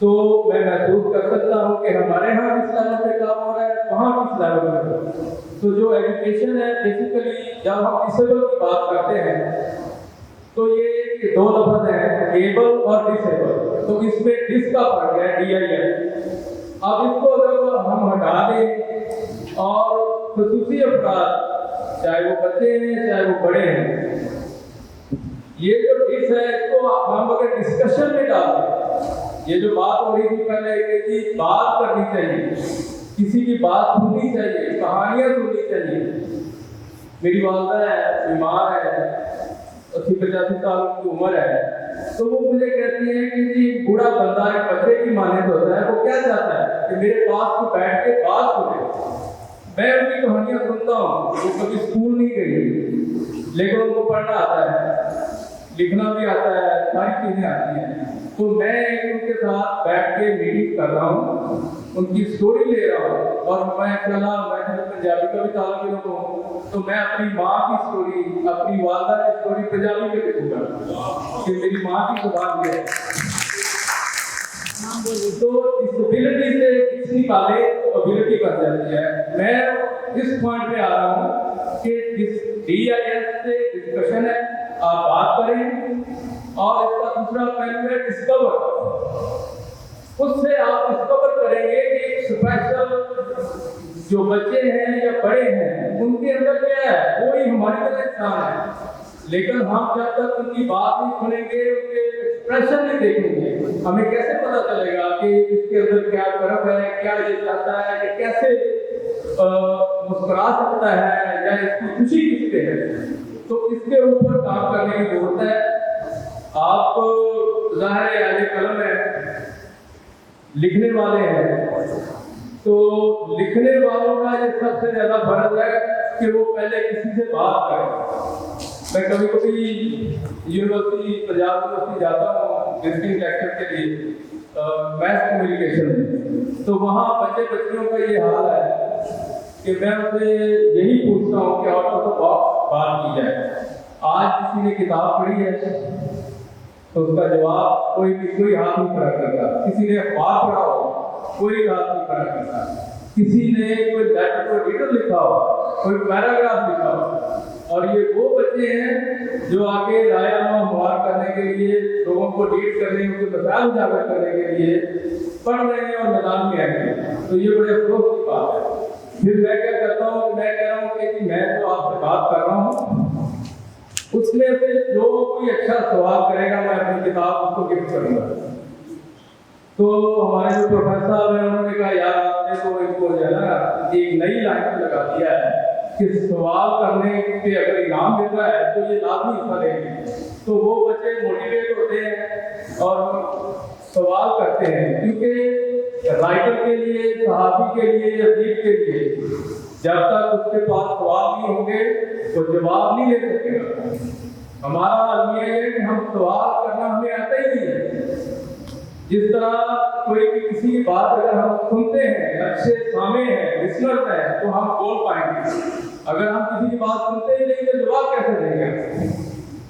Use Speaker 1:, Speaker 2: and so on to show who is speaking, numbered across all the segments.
Speaker 1: تو میں محسوس کر سکتا ہوں کہ ہمارے یہاں کس لیول پہ کام ہو رہا ہے، وہاں کس لیول پہ ہو رہا ہے۔ تو جو ایجوکیشن ہے بیسیکلی جب ہم ڈسیبل کی بات کرتے ہیں تو یہ دو لفظ ہیں، ایبل اور ڈسیبل، تو اس میں ڈس کا فرق ہے DIS۔ اب اس کو اگر ہم ہٹا دیں اور خصوصی افراد چاہے وہ بچے ہیں چاہے وہ بڑے ہیں، یہ جو ڈس ہے اس کو ہم اگر ڈسکشن میں ڈال دیں، یہ جو بات ہو رہی تھی پہلے کہ جی بات کرنی چاہیے، کسی کی بات سننی چاہیے، کہانیاں سننی چاہیے۔ میری والدہ ہے، بیمار ہے، 80-85 سال کی عمر ہے، تو وہ مجھے کہتی ہیں کہ جی بوڑھا بندہ ایک بچے کی مانند ہوتا ہے، وہ کیا چاہتا ہے کہ میرے پاس کو بیٹھ کے بات سنے۔ میں ان کی کہانیاں سنتا ہوں، وہ کبھی اسکول نہیں گئی لیکن ان کو پڑھنا آتا ہے، لکھنا بھی آتا ہے، ساری چیزیں آتی ہیں۔ تو میں ان کے ساتھ بیٹھ کے میٹنگ کر رہا ہوں، ان کی سٹوری لے رہا ہوں، اور میں پنجابی کا بھی طالب علم ہوں، تو میں اپنی ماں کی سٹوری، اپنی والدہ کی سٹوری پنجابی میں لکھوں گا کہ میری ماں کی زبان یہ ہے۔ تو ڈسیبلٹی سے کس نکالے تو ابیلٹی بن جاتی ہے۔ میں اس پوائنٹ پہ آ رہا ہوں کہ DIS سے ڈسکشن ہے، آپ بات کریں، اور اس کا دوسرا پہلو ہے ڈسکور۔ اس سے آپ ڈسکور کریں گے کہ اسپیشل جو بچے ہیں یا بڑے ہیں ان کے اندر کیا ہے، وہی ہماری طرح انسان ہے، لیکن ہم جب تک ان کی بات نہیں سنیں گے، ان کے ایکسپریشن نہیں دیکھیں گے، ہمیں کیسے پتہ چلے گا کہ اس کے اندر کیا کرب ہے، کیا یہ چاہتا ہے، کہ کیسے مسکرا سکتا ہے، یا اس کی خوشی کس پہ ہے۔ تو اس کے اوپر کام کرنے کی ضرورت ہے۔ آپ ظاہر اہل قلم ہے، لکھنے والے ہیں، تو لکھنے والوں کا یہ سب سے زیادہ فرض ہے کہ وہ پہلے کسی سے بات کریں۔ میں کبھی کبھی یونیورسٹی، پنجاب یونیورسٹی جاتا ہوں وزٹنگ لیکچر کے لیے، میس کمیونیکیشن، تو وہاں بچے بچیوں کا یہ حال ہے کہ میں ان سے یہی پوچھتا ہوں کہ آؤٹ آف دا باکس بات کی جائے۔ آج کسی نے کتاب پڑھی ہے تو اس کا جواب کوئی ہاتھ نہیں کھڑا کرتا، کسی نے اخبار پڑھا ہو کوئی ہاتھ نہیں کھڑا کرتا، کسی نے کوئی لیٹر لکھا ہو، کوئی پیراگراف لکھا ہو، اور یہ وہ بچے ہیں جو آگے رائے ہموار کرنے کے لیے، لوگوں کو لیڈ کرنے، ان کے مسائل اجاگر کرنے کے لیے پڑھ رہے ہیں اور میدان میں آئے ہیں۔ تو یہ بڑے افسوس کی بات ہے۔ پھر میں کیا کرتا ہوں، میں کہہ رہا ہوں کہ میں تو آپ سے بات کر رہا ہوں، اس میں سے جو کوئی اچھا سوال کرے گا میں اپنی کتاب اس کو گفٹ کروں گا۔ تو ہمارے جو پروفیسر صاحب ہیں انہوں نے کہا یار آپ نے تو اس کو جو ہے نا ایک نئی لائن لگا دیا ہے کہ سوال کرنے پہ اگر انعام ملتا ہے تو یہ لازمی حصہ لیں گے۔ تو وہ بچے موٹیویٹ ہوتے ہیں اور سوال کرتے ہیں، کیونکہ رائٹر کے لیے، صحافی کے لیے، ادیب کے لیے جب تک اس کے پاس سوال نہیں ہوں گے تو جواب نہیں لے سکے گا۔ ہمارا المیہ یہ ہے کہ ہم سوال کرنا ہمیں آتا ہی نہیں ہے۔ جس طرح کوئی بھی کسی کی بات اگر ہم سنتے ہیں، اچھے سامع ہیں، لسنر ہیں، تو ہم بول پائیں گے۔ اگر ہم کسی کی بات سنتے ہی نہیں تو جواب کیسے دیں گے؟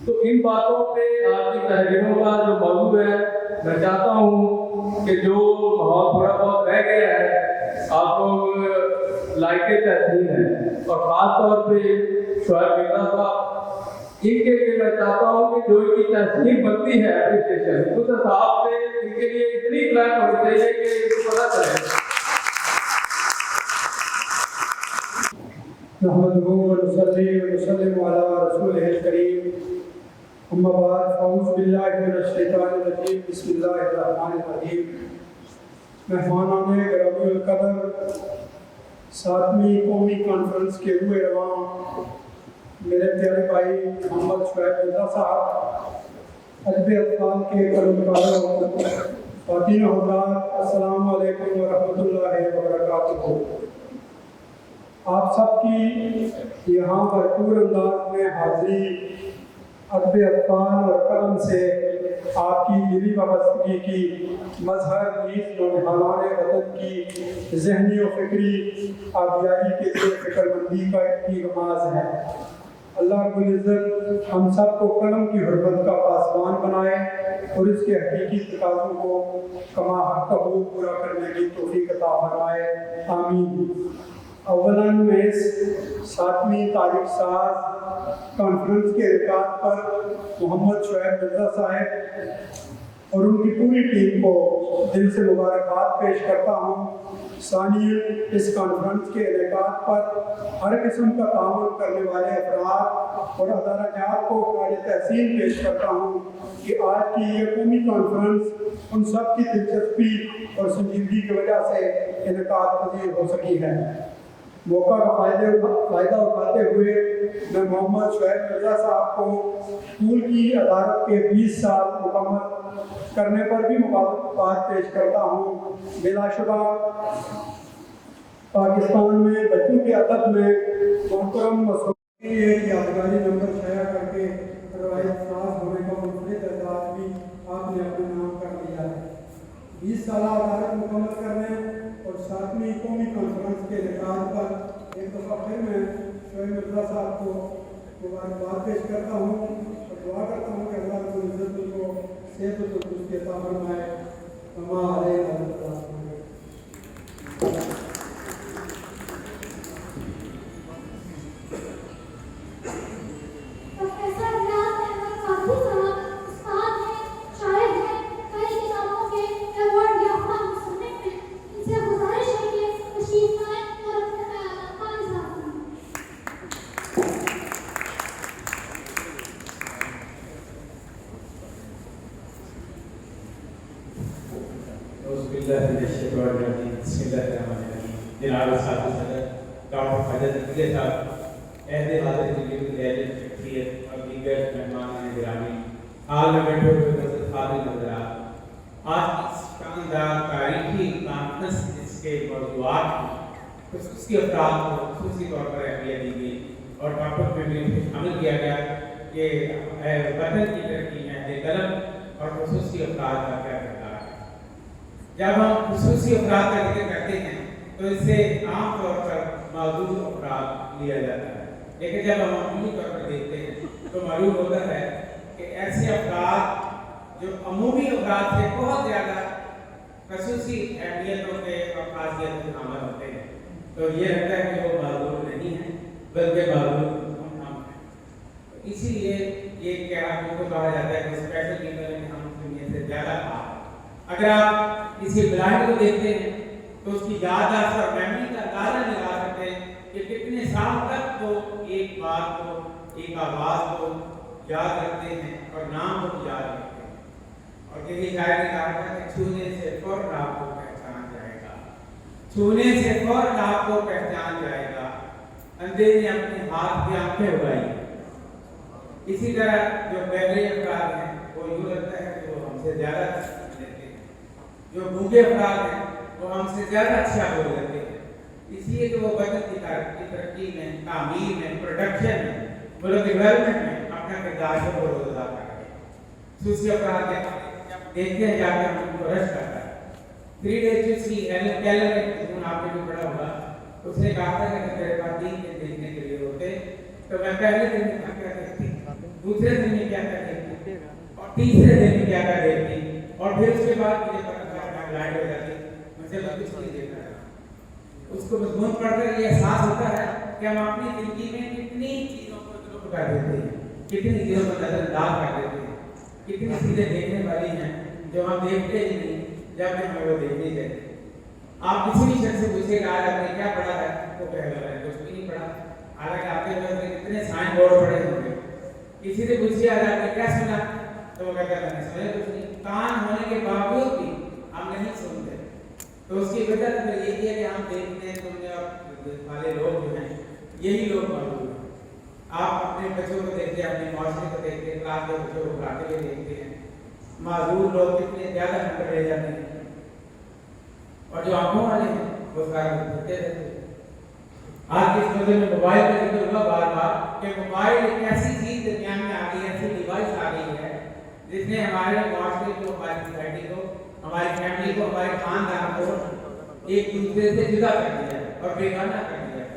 Speaker 1: تو ان باتوں پہ آپ کی تحریروں کا جو موضوع ہے، میں چاہتا ہوں کہ جو ماحول تھوڑا بہت رہ گیا ہے، آپ لوگ لائق تحسین ہیں، اور خاص طور پہ شعیب مرزا صاحب، ان کے لیے میں چاہتا ہوں کہ جو ان کی تحسین بنتی ہے اپریشیشن، اس حساب سے ان کے لیے اتنی ٹریک ہونی چاہیے کہ ان کو پتہ چلے۔
Speaker 2: نحمده ونصلي ونسلم على رسوله الكريم، اما بعد، اعوذ باللہ من الشیطان الرجیم، بسم اللہ الرحمن الرحیم۔ مہمانان گرامی القدر، 7ویں قومی کانفرنس کے روح رواں میرے پیارے بھائی محمد شعیب مرزا صاحب، ادب اطفال کے قلمکاروں، خواتین و حضرات، السلام علیکم ورحمۃ اللہ وبرکاتہ۔ آپ سب کی یہاں بھرپور انداز میں حاضری ادب اطفال اور قلم سے آپ کی دلی وابستگی کی مظہر، نیز نوجوانان وطن کی ذہنی و فکری آبیاری کے لیے فکر مندی کا کی رماز ہے۔ اللہ رب العزت ہم سب کو قلم کی حرمت کا پاسبان بنائے اور اس کے حقیقی تقاضوں کو کما حق پورا کرنے کی توفیق عطا فرمائے، آمین۔ اولاً میں اس 7ویں تاریخ ساز کانفرنس کے انعقاد پر محمد شعیب مرزا صاحب اور ان کی پوری ٹیم کو دل سے مبارکباد پیش کرتا ہوں۔ ثانیاً اس کانفرنس کے انعقاد پر ہر قسم کا تعاون کرنے والے افراد اور ادارہ جات کو خراج تحسین پیش کرتا ہوں کہ آج کی یہ قومی کانفرنس ان سب کی دلچسپی اور سنجیدگی کی وجہ سے انعقاد پذیر ہو سکی ہے۔ موقع کا فائدہ اٹھاتے ہوئے میں محمد شعیب مرزا صاحب کو اسکول کی عدالت کے 20 سال مکمل کرنے پر بھی مبارکباد پیش کرتا ہوں۔ بلا شبہ پاکستان میں بچوں کے ادب میں محترم مسعود ایک یادگاری نمبر شائع کر کے روایت ساز ہونے کا منفرد اعزاز بھی آپ نے اپنے نام کر لیا ہے۔ 20 سالہ عدالت مکمل کرنے اور 7ویں قومی کانفرنس کے انعقاد پر ایک دفعہ پھر میں شعیب مرزا صاحب کو مبارکباد پیش کرتا ہوں اور دعا کرتا ہوں کہ اللہ رب العزت ان کو صحت و تندرستی عطا فرمائے۔ وما علینا الا البلاغ۔
Speaker 3: جناب اساتذہ صدر ڈاکٹر فضل نقوی صاحب، عہدے حاضر جلیل العلم شخصیت اور دیگر مہمان گرامی، حال میں بیٹھے ہوئے حضرت فاضل حضرات، آج اس شاندار تاریخی کانفرنس جس کے موضوعات خصوصی افراد کو خصوصی طور پر اہمیت دی گئی اور ٹاپک میں بھی شامل کیا گیا کہ وطن کی ترقی میں اہل قلم اور خصوصی افراد کا کیا کردار ہے۔ جب ہم خصوصی افراد کا ذکر کرتے ہیں تو اس سے عام طور پر معذور افراد لیا جاتا ہے، لیکن جب ہم عمومی طور پر دیکھتے ہیں تو معلوم ہوتا ہے کہ ایسے افراد جو عمومی افراد سے بہت زیادہ خصوصی اہمیتوں کے اور خاصیت کے حامل ہوتے ہیں، تو یہ لگتا ہے کہ وہ معذور نہیں ہیں بلکہ معذور ہم ہیں۔ اسی لیے یہ کیا کو کہا جاتا ہے کہ اسپیشل پیپل میں ہم دنیا سے زیادہ خاص۔ اگر آپ کسی بلائنڈ کو دیکھتے ہیں تو اس کی یادداشت اور میموری کا اندازہ لگا سکتے ہیں کہ کتنے سال تک وہ ایک بات کو، ایک آواز کو یاد رکھتے ہیں اور نام کو یاد رکھتے ہیں۔ اور کسی شاعر نے کہا تھا کہ چھونے سے فوراً آپ کو پہچان جائے گا، چھونے سے فوراً آپ کو پہچان جائے گا، اندھے نے اپنے ہاتھ پہ آنکھیں اگائی۔ اسی طرح جو بہرے افراد ہیں وہ یوں لگتا ہے کہ وہ ہم سے زیادہ لیتے ہیں، جو گونگے افراد ہیں وہ ہم سے زیادہ اچھا بول لیتے ہیں، اس لیے کہ وہ وطن کی ترقی میں، تعمیر میں، پروڈکشن میں، ملک ڈیولپمنٹ میں اپنا کردار کو بروز ادا کر رہے ہیں۔ خصوصی افراد دیکھتے ہیں جا کر ہم ان کو رش کرتا ہے۔ 3 ہیلن کیلر نے جنہوں آپ نے بھی پڑھا ہوگا، اس نے کہا تھا کہ میرے پاس 3 دن دیکھنے کے لیے ہوتے تو میں پہلے دن میں کیا دیکھتی، دوسرے دن میں کیا دیکھتی اور تیسرے دن میں کیا دیکھتی، اور پھر اس کے بعد مجھے پتا چلا لائٹ ہو جاتی، مجھے کچھ نہیں دیکھ رہا۔ اس کو مضمون پڑھ کر یہ احساس ہوتا ہے کہ ہم اپنی زندگی میں کتنی چیزوں کو ضرور کر دیتے ہیں، کتنی چیزوں کو نظر انداز کر دیتے ہیں، کتنی چیزیں دیکھنے والی ہیں جو ہم دیکھتے ہی نہیں جب ہمیں وہ دیکھنی چاہیے۔ آپ کسی بھی شخص سے پوچھیں کہ آج آپ نے کیا پڑھا ہے، وہ کہے گا میں کچھ بھی نہیں پڑھا، حالانکہ آپ کے پاس کتنے سائن بورڈ پڑے ہوں گے۔ کسی سے پوچھیے آج آپ نے کیا سنا، تو وہ کہتا ہے میں نے سنا کچھ نہیں۔ کان ہونے کے باوجود بھی ہم نہیں سنتے، تو اس کی وجہ تو یہی ہے کہ ہم دیکھتے ہیں سننے والے لوگ جو ہیں یہی لوگ موجود ہیں۔ آپ اپنے بچوں کو دیکھتے ہیں، اپنے معاشرے کو دیکھتے ہیں، کلاس کے بچوں کو پڑھاتے ہوئے دیکھتے ہیں، معذور لوگ کتنے زیادہ نمبر لے جاتے ہیں، اور جو آنکھوں والے ہیں وہ سارے بھٹکتے رہتے ہیں۔ آج کے اس مدے میں موبائل کا ذکر ہوا بار بار کہ موبائل ایک ایسی چیز درمیان میں آ گئی ہے، ایسی ڈیوائس آ گئی ہے جس نے ہمارے معاشرے کو، ہماری سوسائٹی کو، ہماری فیملی کو، ہمارے خاندان کو ایک دوسرے سے جدا کر دیا ہے اور بیگانہ کر دیا ہے۔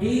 Speaker 3: 20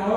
Speaker 3: 9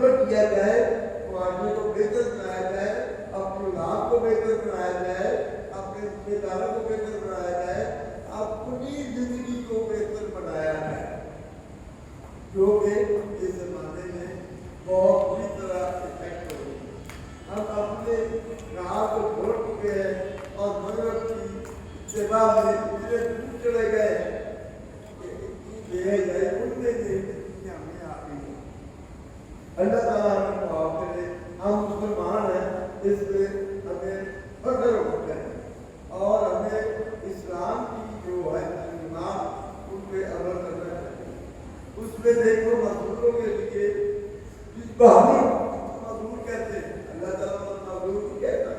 Speaker 4: خدمت کیا جائے، معاشرے کو بہتر بنایا جائے، اپنی اولاد کو بہتر بنایا جائے، اپنے رشتے داروں کو بہتر بنایا جائے، اپنی زندگی کو بہتر بنایا جائے، جو کہ اس زمانے میں بہت بری طرح افیکٹ ہو رہی ہے۔ ہم اپنے راہ کو چھوڑ چکے ہیں اور مذہب کی اتباع میں اتنے دور چلے گئے کہ ہمیں آ گئی۔ اللہ تعالیٰ ہمیں معاف کرے، ہم مسلمان ہیں، اس میں ہمیں فخر ہوتا ہے اور ہمیں اسلام کی جو ہے تعلیمات ان پہ عمل کرنا چاہیے۔ اس میں دیکھو مزدوروں کے لیے جس بہادر مزدور کہتے ہیں، اللہ تعالیٰ مزدور نہیں کہتا،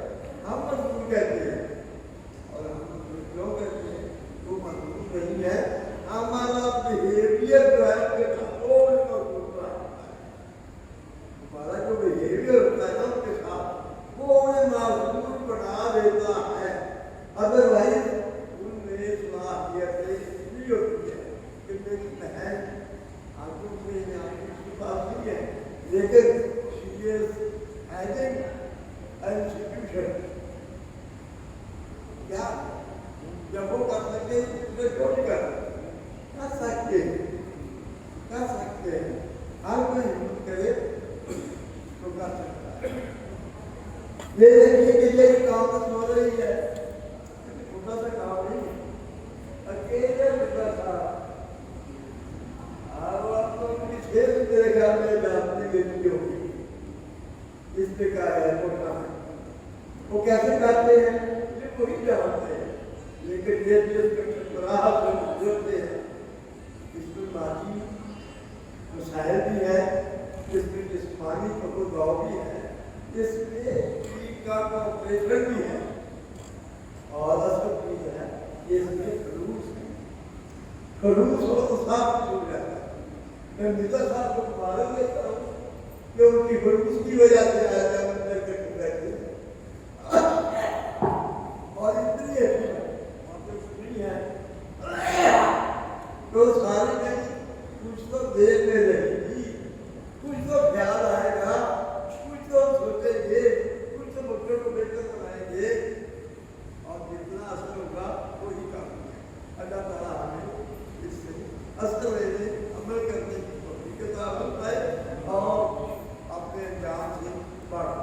Speaker 4: ہم مزدور کہتے ہیں، اور ہم مزدور کیوں کہتے ہیں؟ وہ مزدور نہیں ہے، ہمارا بہیویئر جو ہے ان کے ساتھ وہ مزدور رہا ہے، ہمارا جو بہیویئر ہوتا ہے نا ان کے ساتھ وہ انہیں مزدور بنا دیتا ہے۔ ادروائز ان میں صلاحیتیں اتنی ہوتی ہے کہ میری بہن آگوں سے کے پاس نہیں ہے، لیکن she is having an institution۔ کیا جب وہ کر سکتے اسے کیوں نہیں کر سکتے ہیں؟ ہر کوئی ہمت کرے تو کر سکتا ہے۔ یہ دیکھیے کہ یہ کام ہو رہی ہے، چھوٹا سا کام نہیں ہے، اکیلے بندہ تھا، آپ کو کھیل میرے گھر میں جاننے کے لیے ہوگی، اس پہ کیا ہے چھوٹا ہے، وہ کیسے کرتے ہیں یہ وہی جانتے ہیں، لیکن یہ جس میں راحت میں گزرتے ہیں اس میں مالی مسائل بھی ہے، اس میں جسمانی پکو بھی ہے، اس میں ٹھیک کا آپریشن بھی ہے، اور اصل چیز ہے اس میں خلوص ہو تو صاف چھوٹ جاتا ہے۔ میں مرزا صاحب کو مبارک دیتا ہوں کہ ان کی خلوص کی وجہ سے آیا اندر کے بیٹھے اور اتنی اچھی نہیں ہے تو سارے میں کچھ تو دیکھنے لگے گی، کچھ تو خیال آئے گا، کچھ تو سوچیں گے، کچھ تو بچوں کو بہتر بنائیں گے، اور جتنا اثر ہوگا وہی کام ہے۔ اللہ تعالیٰ ہمیں اس سے اثر لینے عمل کرنے کی توفیق عطا فرمائے اور اپنے جان سے بڑھ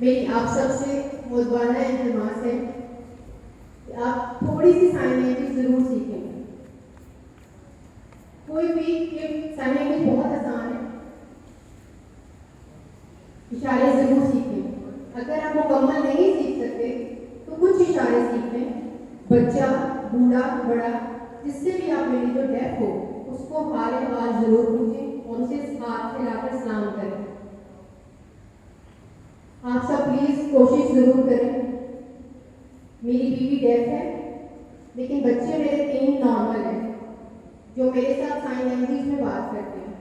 Speaker 5: میری آپ سب سے مدبانہ التماس ہے کہ آپ تھوڑی سی سائن لینگویج ضرور سیکھیں. کوئی بھی سائن لینگویج بہت آسان ہے, اشارے ضرور سیکھیں. اگر آپ مکمل نہیں سیکھ سکتے تو کچھ اشارے سیکھ لیں. بچہ, بوڑھا, بڑا, جس سے بھی آپ میری جو ڈیف ہو اس کو حال حال ضرور پوچھیں اور اسے ہاتھ پھیلا کر سلام کریں. آپ سب پلیز کوشش ضرور کریں. میری بیوی ڈیف ہے لیکن بچے میرے 3 نارمل ہیں جو میرے ساتھ سائن لینگویج میں بات کرتے ہیں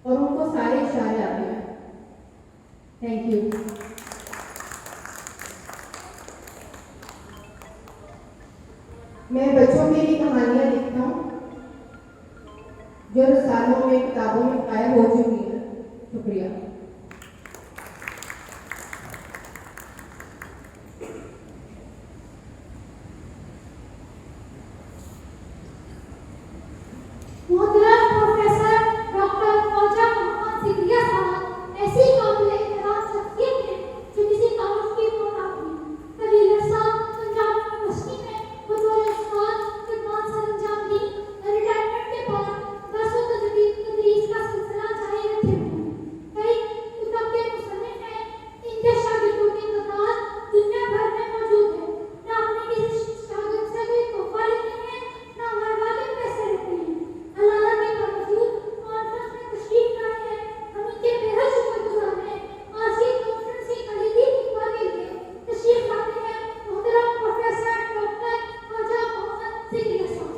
Speaker 5: اور ان کو سارے اشارے آتے ہیں. Thank you. میں بچوں کے لیے کہانیاں لکھتا ہوں جو رسالوں میں, کتابوں میں شائع ہو چکی ہیں. شکریہ.
Speaker 6: محترم پروفیسر ڈاکٹر خواجہ محمد سیدیہ صاحب ایسی قابل احترام شخصیت ہے جو کسی کالج کی محتاط ہوئی. طویل عرصہ پنجاب یونیورسٹی میں بطور استاد خدمات سر انجام دی. ریٹائرمنٹ کے بعد درس و تدریس کا سلسلہ جاری رکھے ہوئے. کئی کتب کے مصنف ہیں. ان کے شاگردوں کی تعداد دنیا بھر میں موجود ہے. نہ اپنے کسی شاگرد سے کوئی تحفہ لیتے ہیں نہ ہر واقع پیسے لیتے ہیں. اللہ کے باوجود کانفرنس میں تشریف لائے ہیں. ہم ان کے بے حد شکر گزار ہیں. آج کی کانفرنس کی کلیدی خطبہ کے لیے تشریف لاتے ہیں محترم پروفیسر ڈاکٹر خواجہ محمد سیدیہ صاحب.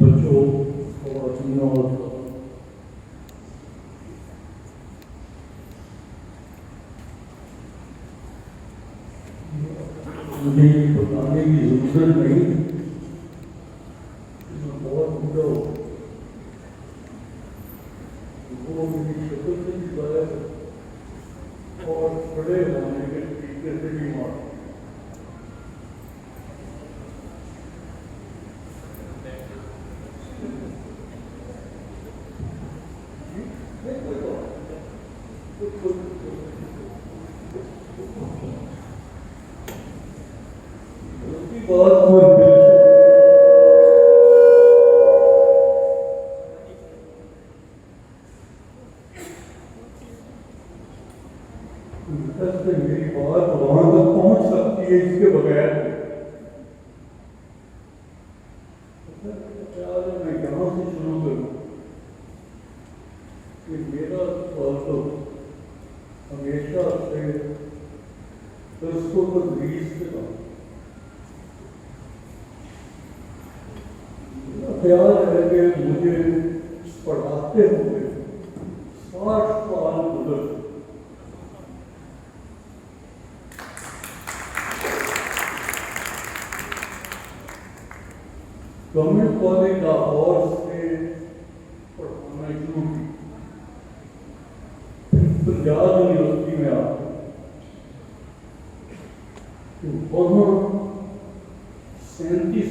Speaker 7: بچوں اور مجھے یہ بتانے کی ضرورت نہیں بہت بوڑھا ہو وہ میری شکل سے بھی غائب اور بڑے ہونے کے طریقے سے بھی مار. میری بات وہاں تک پہنچ سکتی ہے اس کے بغیر. میں یہاں سے شروع کروں کہ میرا سوال تو ہمیشہ سے درس و تدریس کے بعد خیال ہے کہ مجھے پڑھاتے ہوئے 60 سال گزر. گورنمنٹ کالج لاہور سے پڑھانا شروع کی. پنجاب یونیورسٹی میں آ وہاں 37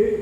Speaker 7: 1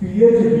Speaker 7: PhD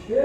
Speaker 7: 6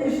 Speaker 7: 40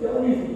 Speaker 7: 40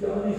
Speaker 7: 40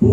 Speaker 7: 2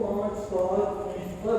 Speaker 7: 5-7%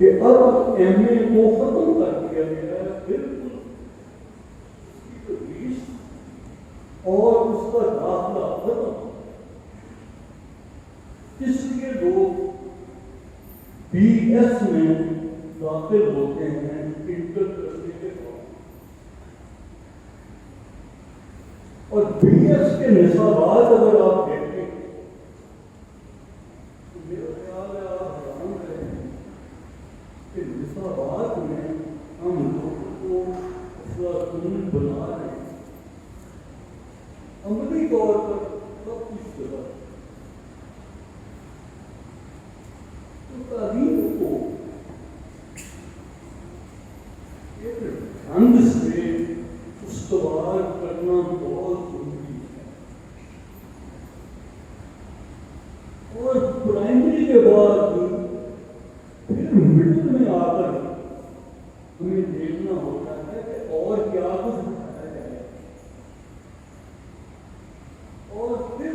Speaker 7: کہ اب ایم اے کو ختم کر دیا گیا ہے، بالکل اس کی تدریس اور اس کا داخلہ ختم، اس لیے لوگ بی ایس میں داخل ہوتے ہیں انٹر کرنے کے بعد، اور بی ایس کے نصابات اگر آپ دیکھیں تو میرا خیال ہے آپ حیران رہے ہیں کہ نصابات میں ہم لوگوں کو افلاطون بنا رہے ہیں، عملی طور پر سب کچھ غلط۔ تو تعلیم کو ایک ڈھنگ سے استوار کرنا بہت ضروری ہے، اور پرائمری کے بعد پھر مڈل میں آ کر ہمیں دیکھنا ہوتا ہے کہ اور کیا کچھ بتایا جائے، اور پھر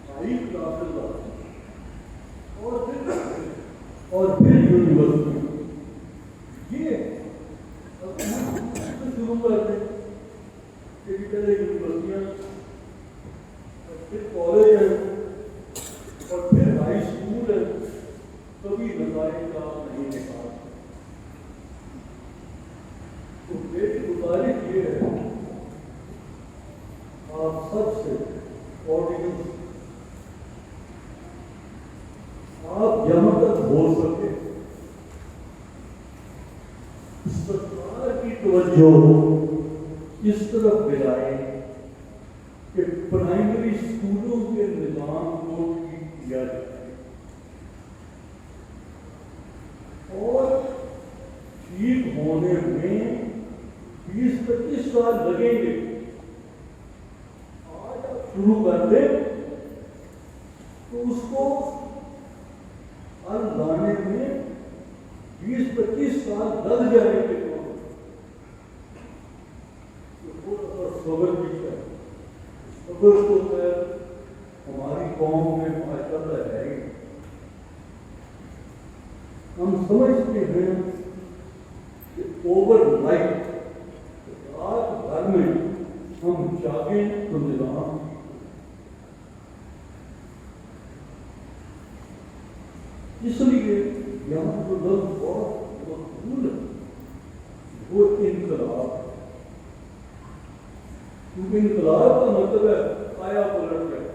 Speaker 7: ہائی کلاسز آتی ہیں، اور پھر یونیورسٹی۔ یہ شروع کرتے ہیں کہ پہلے یونیورسٹیاں، پھر کالج ہیں، اور پھر ہائی اسکول ہے، کبھی نتائج کا نہیں نکال۔ تو میری گزارش یہ ہے آپ سب سے، آڈینس، آپ جہاں تک ہو سکے سرکار کی توجہ اس طرف دلائیں کہ پرائمری اسکولوں کے نظام کو ٹھیک کیا جائے، اور ٹھیک ہونے میں 20-25 سال لگیں گے۔ آج آپ شروع کر دیں تو اس کو حل لانے میں 20-25 سال لگ جائیں گے۔ صبر بھی ہے، صبر تو ہے ہماری قوم میں ماشاءاللہ ہے ہی۔ ہم سمجھتے ہیں کہ اوور نائٹ رات بھر میں ہم جاگیں تو نظام، اس لیے یہاں جو لفظ بہت مقبول ہے وہ انقلاب، کیونکہ انقلاب کا مطلب ہے آیا پلٹ گیا۔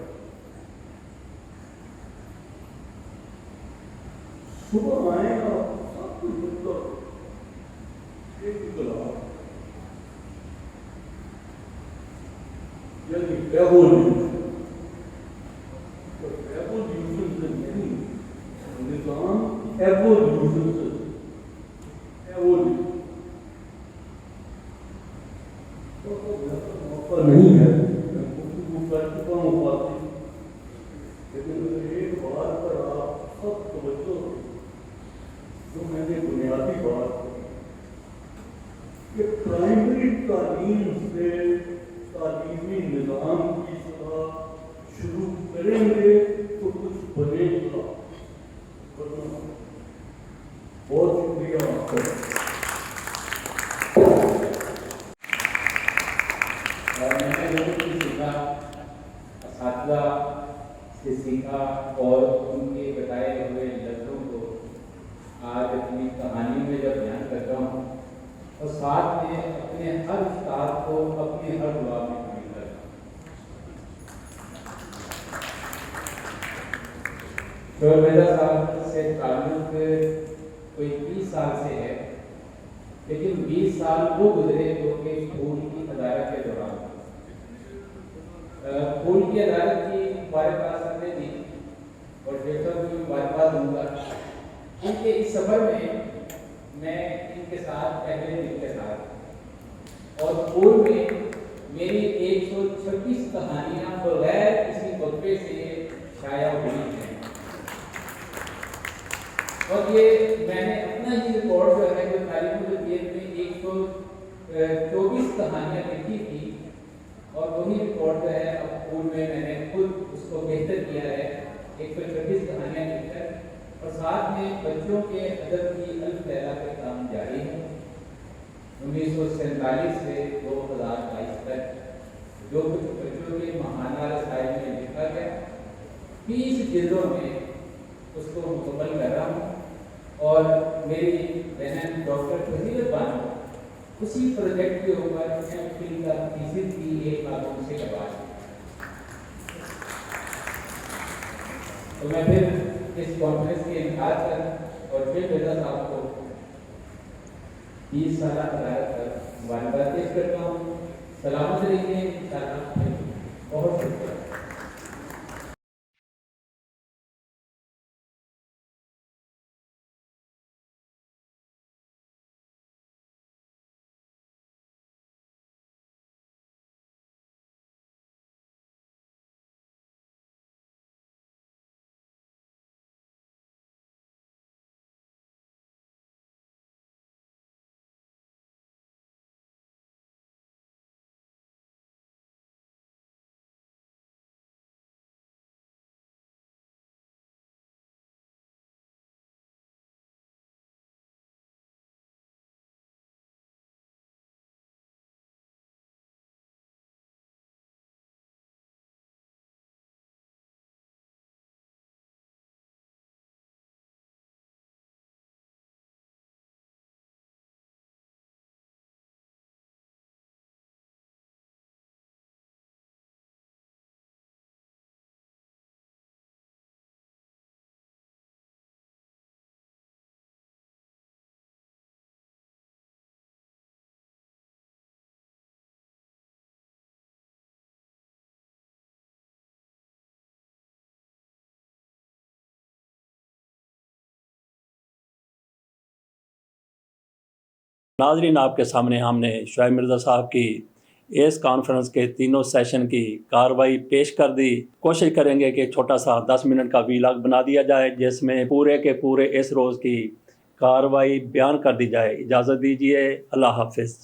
Speaker 7: صبح آئے گا سب کچھ مطلب ایک انقلاب، یعنی ریولیوشن، ریولیوشن سے نہیں، نظام ایولیوشن سے، ایولیوشن موقع نہیں ہے، میں گفتگو کر چکا ہوں باتیں، لیکن ایک بات پر آپ سب توجہ دیں جو میں نے بنیادی بات کہ پرائمری تعلیم سے تعلیمی نظام کی سطح شروع کریں گے تو کچھ بنے گا۔ بہت شکریہ آپ کا۔
Speaker 3: اساتذہ سے سیکھا اور ان کے بتائے ہوئے لفظوں کو آج اپنی کہانی میں جب بیان کرتا ہوں اور ساتھ میں اپنے ہر استاد کو اپنے ہر دعا میں شامل کرتا ہوں۔ شعیب رضا صاحب سے تعلق کوئی 30 سال سے ہے، لیکن 20 سال وہ گزرے جو کہ اسکول کی ادارت کے دوران، اسکول کی عدالت کی مبارکباد سب نے دی اور ڈاکٹر کو مبارکباد دوں گا کیونکہ اس سفر میں ان کے ساتھ پہلے دن کے ساتھ، اور اسکول میں میری 126 کہانیاں بغیر کسی وقفے سے شائع ہوئی ہیں، اور یہ میں نے اپنا ہی ریکارڈ جو ہے جو تاریخ الجدید میں 124 کہانیاں لکھی تھی، اور وہی ریکارڈ جو ہے اب اسکول میں نے خود اس کو بہتر کیا ہے، 126 کہانیاں لکھ کر اور ساتھ میں بچوں کے ادب کی الف لیلہ کے کام جاری ہے۔ 1947 سے 2022 تک جو کچھ بچوں کے ماہانہ رسائل میں لکھا گیا 30 جلدوں میں اس کو مکمل کر رہا ہوں، اور میری بہن ڈاکٹر فضیلت بانو اسی پروجیکٹ کے اوپر MPhil کا تھیسس کی ایک معلوم سے کروا ہے۔ تو میں پھر اس کانفرنس کے انعقاد کر اور پھر مرزا صاحب کو 20 سالہ قدارت پر مبارکباد پیش کرتا ہوں۔ سلامت رہیے، انشاءاللہ بہت شکریہ۔
Speaker 8: ناظرین، آپ کے سامنے ہم نے شعیب مرزا صاحب کی اس کانفرنس کے تینوں سیشن کی کاروائی پیش کر دی۔ کوشش کریں گے کہ چھوٹا سا 10 منٹ کا ویلاگ بنا دیا جائے جس میں پورے کے پورے اس روز کی کاروائی بیان کر دی جائے۔ اجازت دیجیے، اللہ حافظ۔